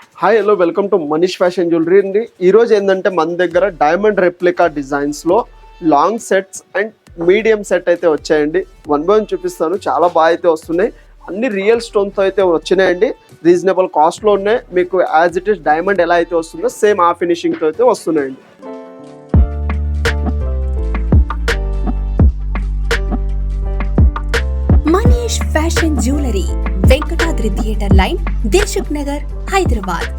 Hi hello welcome to Manish fashion jewellery అండి. ఈరోజు ఏంటంటే మన దగ్గర డైమండ్ రెప్లికా డిజైన్స్లో long sets and medium set అయితే వచ్చాయండి. వన్ బై వన్ చూపిస్తాను. చాలా బాగా అయితే వస్తున్నాయి. అన్ని రియల్ స్టోన్తో అయితే వచ్చినాయండి. రీజనబుల్ కాస్ట్లో ఉన్నాయి. మీకు యాజ్ ఇట్ ఈస్ డైమండ్ ఎలా అయితే వస్తుందో సేమ్ ఆ ఫినిషింగ్తో అయితే వస్తున్నాయండి. Manish fashion jewellery, Venkatadri theatre line, Dilsukh Nagar, Hyderabad.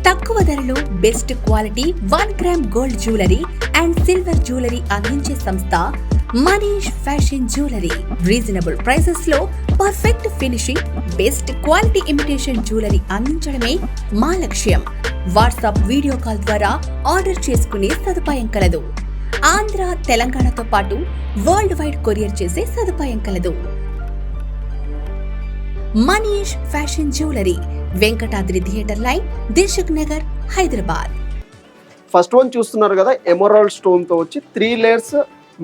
తక్కువ ధరలో best quality 1 gram gold jewellery and silver jewellery అందించే సంస్థ Manish fashion jewellery. Reasonable prices లో perfect finishing, best quality imitation jewellery అందించడమే మా లక్ష్యం. వాట్సాప్ వీడియో కాల్ ద్వారా ఆర్డర్ చేసుకునే సదుపాయం కలదు. ఆంధ్ర, తెలంగాణతో పాటు వరల్డ్ వైడ్ కొరియర్ చేసే సదుపాయం కలదు. Manish fashion jewellery, Venkatadri theatre line, Dilsukh Nagar, Hyderabad. First one చూస్తున్నారు కదా, ఎమరాల్డ్ స్టోన్తో వచ్చి 3 లేయర్స్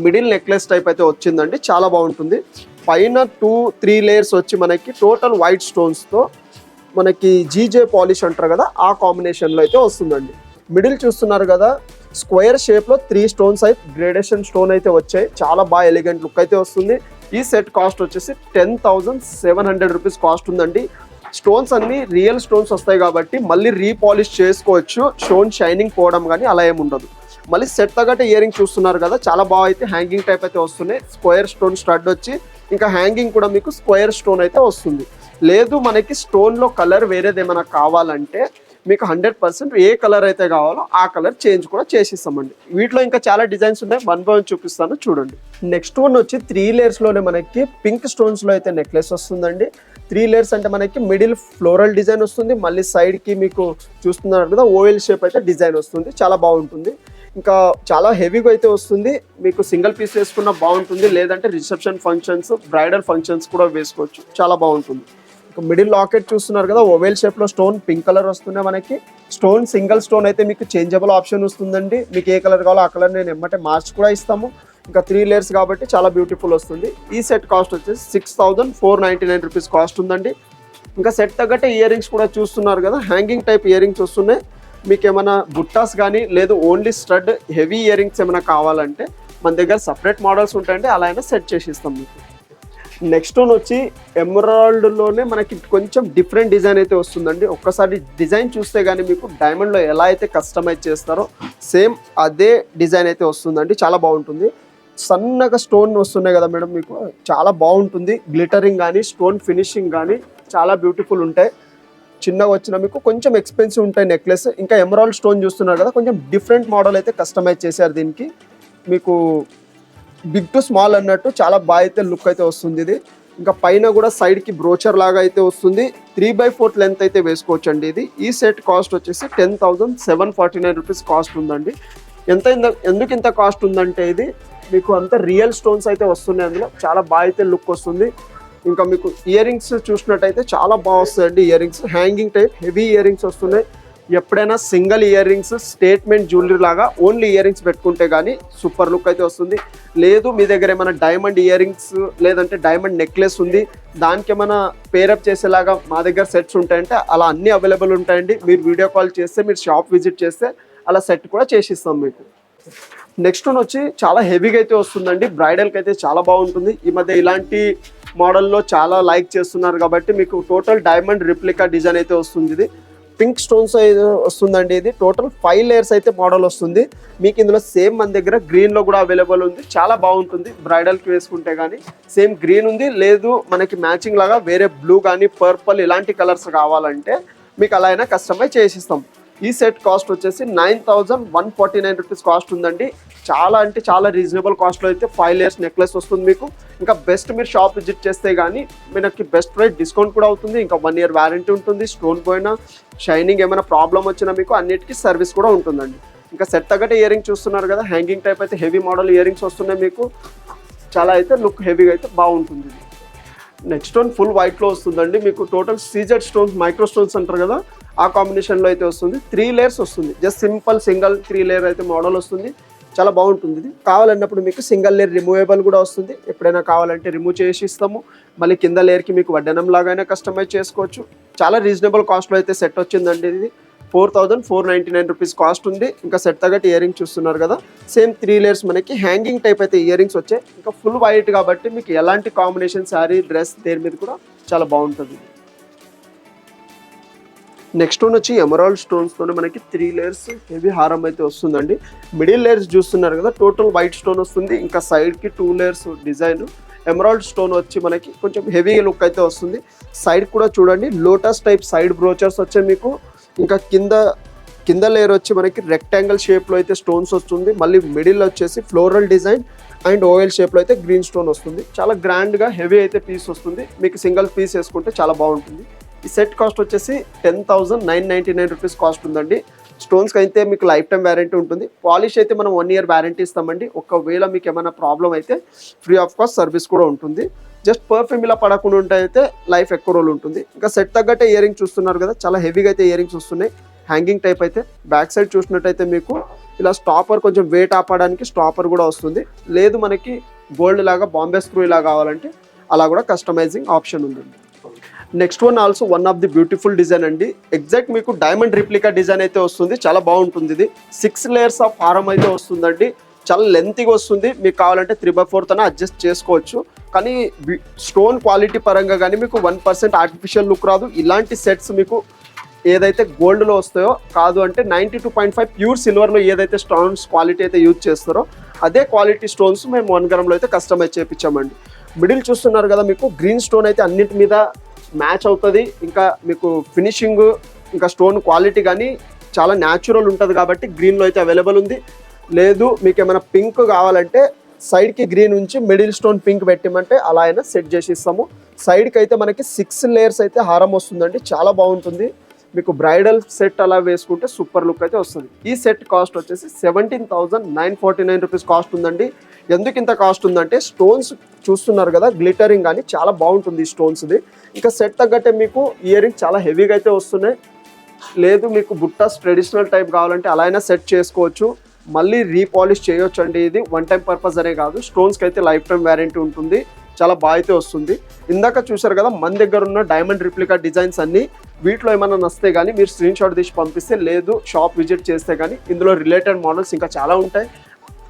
మిడిల్ నెక్లెస్ టైప్ అయితే వచ్చిందండి. చాలా బాగుంటుంది. పైన 2-3 లేయర్స్ వచ్చి మనకి టోటల్ వైట్ స్టోన్స్తో మనకి జీజే పాలిష్ అంటారు కదా, ఆ కాంబినేషన్లో అయితే వస్తుందండి. మిడిల్ చూస్తున్నారు కదా, స్క్వేర్ షేప్లో 3 స్టోన్స్ అయితే గ్రేడేషన్ స్టోన్ అయితే వచ్చాయి. చాలా బాగా ఎలిగెంట్ లుక్ అయితే వస్తుంది. ఈ సెట్ కాస్ట్ వచ్చేసి 10,700 రూపీస్ కాస్ట్ ఉందండి. స్టోన్స్ అన్ని రియల్ స్టోన్స్ వస్తాయి కాబట్టి మళ్ళీ రీపాలిష్ చేసుకోవచ్చు. స్టోన్ షైనింగ్ పోవడం కానీ అలా ఏమి ఉండదు. మళ్ళీ సెట్ తగ్గట్టు ఇయర్ రింగ్ చూస్తున్నారు కదా, చాలా బాగా అయితే హ్యాంగింగ్ టైప్ అయితే వస్తున్నాయి. స్క్వేర్ స్టోన్ స్టడ్ వచ్చి ఇంకా హ్యాంగింగ్ కూడా మీకు స్క్వేర్ స్టోన్ అయితే వస్తుంది. లేదు మనకి స్టోన్లో కలర్ వేరేది ఏమైనా కావాలంటే మీకు 100% ఏ కలర్ అయితే కావాలో ఆ కలర్ చేంజ్ కూడా చేసిస్తామండి. వీటిలో ఇంకా చాలా డిజైన్స్ ఉన్నాయి. వన్ బై వన్ చూపిస్తాను చూడండి. నెక్స్ట్ వన్ వచ్చి 3 లేయర్స్లోనే మనకి పింక్ స్టోన్స్లో అయితే నెక్లెస్ వస్తుందండి. 3 లేయర్స్ అంటే మనకి మిడిల్ ఫ్లోరల్ డిజైన్ వస్తుంది. మళ్ళీ సైడ్కి మీకు చూస్తున్నారు కదా, ఓవెల్ షేప్ అయితే డిజైన్ వస్తుంది. చాలా బాగుంటుంది. ఇంకా చాలా హెవీగా అయితే వస్తుంది. మీకు సింగిల్ పీస్ వేసుకున్నా బాగుంటుంది, లేదంటే రిసెప్షన్ ఫంక్షన్స్, బ్రైడల్ ఫంక్షన్స్ కూడా వేసుకోవచ్చు. చాలా బాగుంటుంది. మిడిల్ లాకెట్ చూస్తున్నారు కదా, ఓవెల్ షేప్లో స్టోన్ పింక్ కలర్ వస్తుంది. మనకి స్టోన్ సింగిల్ స్టోన్ అయితే మీకు చేంజబుల్ ఆప్షన్ వస్తుందండి. మీకు ఏ కలర్ కావాలో ఆ కలర్ నేను ఎమ్మటే మార్చి కూడా ఇస్తాము. ఇంకా 3 లేయర్స్ కాబట్టి చాలా బ్యూటిఫుల్ వస్తుంది. ఈ సెట్ కాస్ట్ వచ్చేసి 6,499 రూపీస్ కాస్ట్ ఉందండి. ఇంకా సెట్ తగ్గట్టే ఇయర్ రింగ్స్ కూడా చూస్తున్నారు కదా, హ్యాంగింగ్ టైప్ ఇయర్ రింగ్స్ వస్తున్నాయి. మీకు ఏమైనా బుట్టాస్ కానీ లేదు only stud heavy ear rings ఏమైనా కావాలంటే మన దగ్గర సపరేట్ మోడల్స్ ఉంటాయండి, అలా అయినా సెట్ చేసి ఇస్తాం మీకు. నెక్స్ట్ వన్ వచ్చి ఎమరాల్డ్లోనే మనకి కొంచెం డిఫరెంట్ డిజైన్ అయితే వస్తుందండి. ఒక్కసారి డిజైన్ చూస్తే కానీ మీకు డైమండ్లో ఎలా అయితే కస్టమైజ్ చేస్తారో సేమ్ అదే డిజైన్ అయితే వస్తుందండి. చాలా బాగుంటుంది. సన్నగా స్టోన్ వస్తున్నాయి కదా మేడం, మీకు చాలా బాగుంటుంది. గ్లిటరింగ్ కానీ స్టోన్ ఫినిషింగ్ కానీ చాలా బ్యూటిఫుల్ ఉంటాయి. చిన్నగా వచ్చిన మీకు కొంచెం ఎక్స్పెన్సివ్ ఉంటాయి నెక్లెస్. ఇంకా ఎమరాల్డ్ స్టోన్ చూస్తున్నారు కదా, కొంచెం డిఫరెంట్ మోడల్ అయితే కస్టమైజ్ చేశారు. దీనికి మీకు బిగ్ టు స్మాల్ అన్నట్టు చాలా బాగా అయితే లుక్ అయితే వస్తుంది ఇది. ఇంకా పైన కూడా సైడ్కి బ్రోచర్ లాగా అయితే వస్తుంది. 3/4 లెంత్ అయితే వేసుకోవచ్చు అండి ఇది. ఈ సెట్ కాస్ట్ వచ్చేసి 10,749 రూపీస్ కాస్ట్ ఉందండి. ఎందుకు ఇంత కాస్ట్ ఉందంటే ఇది మీకు అంత రియల్ స్టోన్స్ అయితే వస్తున్నాయి అందులో. చాలా బాగా అయితే లుక్ వస్తుంది. ఇంకా మీకు ఇయర్ రింగ్స్ చూసినట్టయితే చాలా బాగా వస్తాయండి. Ear rings hanging type heavy ear rings వస్తున్నాయి. ఎప్పుడైనా single ear rings statement jewellery లాగా ఓన్లీ ఇయర్ రింగ్స్ పెట్టుకుంటే కానీ సూపర్ లుక్ అయితే వస్తుంది. లేదు మీ దగ్గర ఏమైనా డైమండ్ ఇయర్ రింగ్స్ లేదంటే డైమండ్ నెక్లెస్ ఉంది, దానికి ఏమైనా పేరప్ చేసేలాగా మా దగ్గర సెట్స్ ఉంటాయంటే అలా అన్నీ అవైలబుల్ ఉంటాయండి. మీరు వీడియో కాల్ చేస్తే, మీరు షాప్ విజిట్ చేస్తే అలా సెట్ కూడా చేసిస్తాం మీకు. నెక్స్ట్ వన్ వచ్చి చాలా హెవీగా అయితే వస్తుందండి. బ్రైడల్కి అయితే చాలా బాగుంటుంది. ఈ మధ్య ఇలాంటి మోడల్లో చాలా లైక్ చేస్తున్నారు కాబట్టి మీకు టోటల్ డైమండ్ రిప్లికా డిజైన్ అయితే వస్తుంది. ఇది పింక్ స్టోన్స్ వస్తుందండి. ఇది టోటల్ 5 లేయర్స్ అయితే మోడల్ వస్తుంది. మీకు ఇందులో సేమ్ మన దగ్గర గ్రీన్లో కూడా అవైలబుల్ ఉంది. చాలా బాగుంటుంది. బ్రైడల్కి వేసుకుంటే కానీ సేమ్ గ్రీన్ ఉంది. లేదు మనకి మ్యాచింగ్ లాగా వేరే బ్లూ కానీ పర్పుల్ ఇలాంటి కలర్స్ కావాలంటే మీకు అలా అయినా కస్టమైజ్ చేసిస్తాం. ఈ సెట్ కాస్ట్ వచ్చేసి 9,149 రూపీస్ కాస్ట్ ఉందండి. చాలా అంటే చాలా రీజనబుల్ కాస్ట్లో అయితే 5 లేయర్స్ నెక్లెస్ వస్తుంది మీకు. ఇంకా బెస్ట్ మీరు షాప్ విజిట్ చేస్తే కానీ మనకి బెస్ట్ ప్రైస్ డిస్కౌంట్ కూడా అవుతుంది. ఇంకా 1 ఇయర్ వారంటీ ఉంటుంది. స్టోన్ పోయినా షైనింగ్ ఏమైనా ప్రాబ్లం వచ్చినా మీకు అన్నిటికీ సర్వీస్ కూడా ఉంటుందండి. ఇంకా సెట్ తగ్గట్టు ఇయర్ రింగ్ చూస్తున్నారు కదా, హ్యాంగింగ్ టైప్ అయితే హెవీ మోడల్ ఇయర్ రింగ్స్ వస్తున్నాయి మీకు. చాలా అయితే లుక్ హెవీగా అయితే బాగుంటుంది. నెక్స్ట్ స్టోన్ ఫుల్ వైట్లో వస్తుందండి. మీకు total CZ stones, micro stones అంటారు కదా, ఆ కాంబినేషన్లో అయితే వస్తుంది. 3 లేయర్స్ వస్తుంది. జస్ట్ సింపుల్ సింగిల్ 3 లేయర్ అయితే మోడల్ వస్తుంది. చాలా బాగుంటుంది. ఇది కావాలన్నప్పుడు మీకు సింగిల్ లేయర్ రిమూవేబుల్ కూడా వస్తుంది. ఎప్పుడైనా కావాలంటే రిమూవ్ చేసి ఇస్తాము. మళ్ళీ కింద లేయర్కి మీకు వడ్డనం లాగానే కస్టమైజ్ చేసుకోవచ్చు. చాలా రీజనబుల్ కాస్ట్లో అయితే సెట్ వచ్చిందండి. ఇది 4499 రూపీస్ కాస్ట్ ఉంది. ఇంకా సెట్ తగ్గట్టు ఇయర్ రింగ్స్ చూస్తున్నారు కదా, సేమ్ 3 లేయర్స్ మనకి హ్యాంగింగ్ టైప్ అయితే ఇయర్ రింగ్స్ వచ్చాయి. ఇంకా ఫుల్ వైట్ కాబట్టి మీకు ఎలాంటి కాంబినేషన్ శారీ డ్రెస్ దేని మీద కూడా చాలా బాగుంటుంది. నెక్స్ట్ వన్ వచ్చి ఎమరాల్డ్ స్టోన్స్తోనే మనకి 3 లేయర్స్ హెవీ హారం అయితే వస్తుందండి. మిడిల్ లేయర్స్ చూస్తున్నారు కదా, టోటల్ వైట్ స్టోన్ వస్తుంది. ఇంకా సైడ్కి 2 లేయర్స్ డిజైన్ ఎమరాల్డ్ స్టోన్ వచ్చి మనకి కొంచెం హెవీ లుక్ అయితే వస్తుంది. సైడ్ కూడా చూడండి లోటస్ టైప్ సైడ్ బ్రోచర్స్ వచ్చాయి మీకు. ఇంకా కింద లేయర్ వచ్చి మనకి రెక్టాంగిల్ షేప్లో అయితే స్టోన్స్ వస్తుంది. మళ్ళీ మిడిల్ వచ్చేసి ఫ్లోరల్ డిజైన్ అండ్ ఓవెల్ షేప్లో అయితే గ్రీన్ స్టోన్ వస్తుంది. చాలా గ్రాండ్గా హెవీ అయితే పీస్ వస్తుంది. మీకు సింగిల్ పీస్ వేసుకుంటే చాలా బాగుంటుంది. ఈ సెట్ కాస్ట్ వచ్చేసి 10,999 రూపీస్ కాస్ట్ ఉందండి. స్టోన్స్కి అయితే మీకు లైఫ్ టైం వ్యారంటీ ఉంటుంది. పాలిష్ అయితే మనం 1 ఇయర్ వ్యారంటీ ఇస్తామండి. ఒకవేళ మీకు ఏమైనా ప్రాబ్లం అయితే ఫ్రీ ఆఫ్ కాస్ట్ సర్వీస్ కూడా ఉంటుంది. జస్ట్ పర్ఫ్యూమ్ ఇలా పడకుండా ఉంటే అయితే లైఫ్ ఎక్కువ రోజులు ఉంటుంది. ఇంకా సెట్ తగ్గట్టే ఇయర్ రింగ్స్ చూస్తున్నారు కదా, చాలా హెవీగా అయితే ఇయర్ రింగ్స్ వస్తున్నాయి. హ్యాంగింగ్ టైప్ అయితే బ్యాక్ సైడ్ చూసినట్టయితే మీకు ఇలా స్టాపర్ కొంచెం వెయిట్ ఆపడానికి స్టాపర్ కూడా వస్తుంది. లేదు మనకి గోల్డ్ లాగా బాంబే స్క్రూ ఇలా కావాలంటే అలా కూడా కస్టమైజింగ్ ఆప్షన్ ఉంది. Next one also one of the beautiful design అండి. ఎగ్జాక్ట్ మీకు డైమండ్ రిప్లికా డిజైన్ అయితే వస్తుంది. చాలా బాగుంటుంది. ఇది 6 లేయర్స్ ఆఫ్ హారం అయితే వస్తుందండి. చాలా లెంతీగా వస్తుంది. మీకు కావాలంటే 3/4 తన అడ్జస్ట్ చేసుకోవచ్చు. కానీ స్టోన్ క్వాలిటీ పరంగా కానీ మీకు 1% ఆర్టిఫిషియల్ లుక్ రాదు. ఇలాంటి సెట్స్ మీకు ఏదైతే గోల్డ్లో వస్తాయో కాదు అంటే 92.5 ప్యూర్ సిల్వర్లో ఏదైతే స్టోన్స్ క్వాలిటీ అయితే యూజ్ చేస్తారో అదే క్వాలిటీ స్టోన్స్ మేము 1 గ్రామ్లో అయితే కస్టమైజ్ చేయించామండి. మిడిల్ చూస్తున్నారు కదా, మీకు గ్రీన్ స్టోన్ అయితే అన్నిటి మీద మ్యాచ్ అవుతుంది. ఇంకా మీకు ఫినిషింగ్ ఇంకా స్టోన్ క్వాలిటీ కానీ చాలా న్యాచురల్ ఉంటుంది కాబట్టి గ్రీన్లో అయితే అవైలబుల్ ఉంది. లేదు మీకు ఏమైనా పింక్ కావాలంటే సైడ్కి గ్రీన్ ఉంచి మిడిల్ స్టోన్ పింక్ పెట్టిమంటే అలా అయినా సెట్ చేసి ఇస్తాము. సైడ్కి అయితే మనకి 6 లేయర్స్ అయితే హారం వస్తుందండి. చాలా బాగుంటుంది. మీకు బ్రైడల్ సెట్ అలా వేసుకుంటే సూపర్ లుక్ అయితే వస్తుంది. ఈ సెట్ కాస్ట్ వచ్చేసి 17,949 రూపీస్ కాస్ట్ ఉందండి. ఎందుకు ఇంత కాస్ట్ ఉందంటే స్టోన్స్ చూస్తున్నారు కదా, గ్లిటరింగ్ కానీ చాలా బాగుంటుంది ఈ స్టోన్స్ది. ఇంకా సెట్ తగ్గట్టే మీకు ఇయర్ రింగ్ చాలా హెవీగా అయితే వస్తున్నాయి. లేదు మీకు బుట్టాస్ ట్రెడిషనల్ టైప్ కావాలంటే అలా అయినా సెట్ చేసుకోవచ్చు. మళ్ళీ రీపాలిష్ చేయొచ్చు అండి. ఇది 1 టైం పర్పస్ అనే కాదు, స్టోన్స్కి అయితే లైఫ్ టైం వ్యారంటీ ఉంటుంది. చాలా బాగా అయితే వస్తుంది. ఇందాక చూసారు కదా మన దగ్గర ఉన్న డైమండ్ రిప్లికా డిజైన్స్ అన్ని, వీటిలో ఏమైనా నస్తే కానీ మీరు స్క్రీన్ షాట్ తీసి పంపిస్తే, లేదు షాప్ విజిట్ చేస్తే కానీ ఇందులో రిలేటెడ్ మోడల్స్ ఇంకా చాలా ఉంటాయి.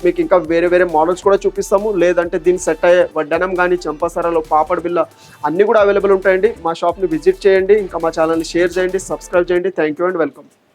మీకు ఇంకా వేరే వేరే మోడల్స్ కూడా చూపిస్తాము. లేదంటే దీన్ని సెట్ అయ్యే వడ్డనం కానీ చంపసరాలు పాపడ్ బిల్ల అన్నీ కూడా అవైలబుల్ ఉంటాయండి. మా షాప్ని విజిట్ చేయండి. ఇంకా మా ఛానల్ని షేర్ చేయండి, సబ్స్క్రైబ్ చేయండి. Thank you and welcome.